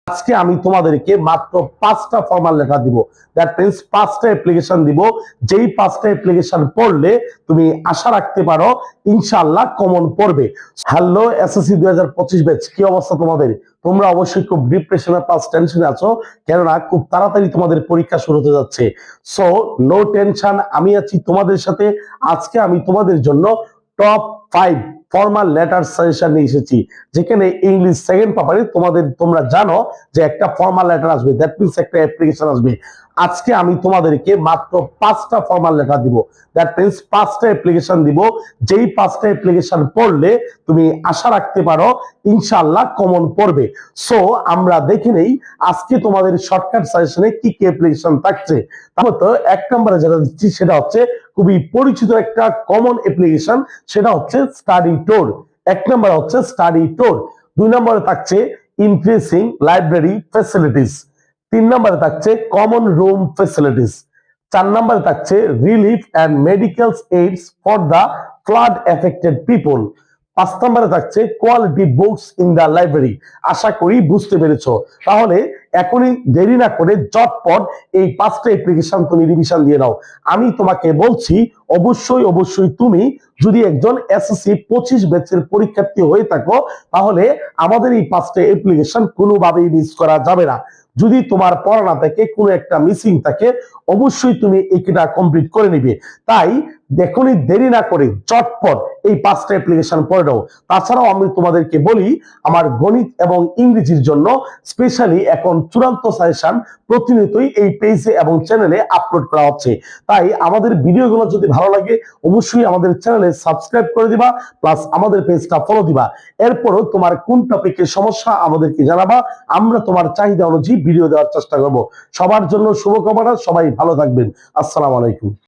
আজকে আমি তোমাদেরকে মাত্র 5টা ফর্মাল লেটার দিব। দ্যাট মিন্স 5টা অ্যাপ্লিকেশন দিব, যেই 5টা অ্যাপ্লিকেশন পড়লে তুমি আশা রাখতে পারো ইনশাআল্লাহ কমন পড়বে। হ্যালো এসএসসি 2025 ব্যাচ, কি অবস্থা তোমাদের? তোমরা অবশ্যই খুব ডিপ্রেশনে প্লাস টেনশনে আছো, কেননা খুব তাড়াতাড়ি তোমাদের পরীক্ষা শুরু হতে যাচ্ছে। সো নো টেনশন, আমি আছি তোমাদের সাথে। আজকে আমি তোমাদের জন্য টপ 5 ফর্মাল লেটার সাজেশন নিয়ে এসেছি, যেখানে ইংলিশ সেকেন্ড পেপারে তোমরা জানো যে একটা ফর্মাল লেটার আসবে, দ্যাট মিন্স একটা অ্যাপ্লিকেশন আসবে। আজকে আমি তোমাদেরকে মাত্র 5টা ফর্মাল লেটার দিব, দ্যাট মিন্স 5টা অ্যাপ্লিকেশন দিব, যেই 5টা অ্যাপ্লিকেশন পড়লে তুমি আশা রাখতে পারো ইনশাআল্লাহ কমন পড়বে। সো আমরা দেখে নেই আজকে তোমাদের শর্টকাট সাজেশনে কি কি অ্যাপ্লিকেশন থাকছে। তাহলে তো 1 নম্বরে যেটা দিচ্ছি সেটা হচ্ছে খুবই পরিচিত একটা কমন অ্যাপ্লিকেশন, সেটা হচ্ছে স্টাডি ট্যুর। 1 নম্বরে হচ্ছে স্টাডি ট্যুর। 2 নম্বরে থাকছে ইনক্রিজিং লাইব্রেরি ফ্যাসিলিটিস। 3 নম্বরে থাকছে কমন রুম ফ্যাসিলিটিস। 4 নম্বরে থাকছে relief and medical aids for the flood affected people. 5 নম্বরে থাকছে quality books in the library. আশা করি বুঝতে পেরেছো। তাহলে এখনই দেরি না করে চটপট এই 5টা অ্যাপ্লিকেশন তুমি রিভিশন দিয়ে নাও। আমি তোমাকে বলছি অবশ্যই তুমি যদি একজন এসএসসি 25 ব্যাচের পরীক্ষার্থী হয়ে থাকো, তাহলে আমাদের এই 5টা অ্যাপ্লিকেশন কোনোভাবেই মিস করা যাবে না। যদি তোমার পড়া না থাকে, কোনো একটা মিসিং থাকে, অবশ্যই তুমি এটা কমপ্লিট করে নিবে। তাই এখনই দেরি না করে চটপট এই 5টা অ্যাপ্লিকেশন পড়ে নাও। তাছাড়াও আমি তোমাদেরকে বলি, আমার গণিত এবং ইংরেজির জন্য স্পেশালি এখন চূড়ান্ত সাজেশন প্রতিনিয়তই এই পেজে এবং চ্যানেলে আপলোড করা হচ্ছে। তাই আমাদের ভিডিওগুলো যদি ভালো লাগে অবশ্যই আমাদের চ্যানেলে সাবস্ক্রাইব করে দিবা, প্লাস আমাদের পেজটা ফলো দিবা। এরপরও তোমার কোন টপিকের সমস্যা আমাদেরকে জানাবা, আমরা তোমার চাহিদা অনুযায়ী ভিডিও দেওয়ার চেষ্টা করব। সবার জন্য শুভকামনা, সবাই ভালো থাকবেন। আসসালামু আলাইকুম।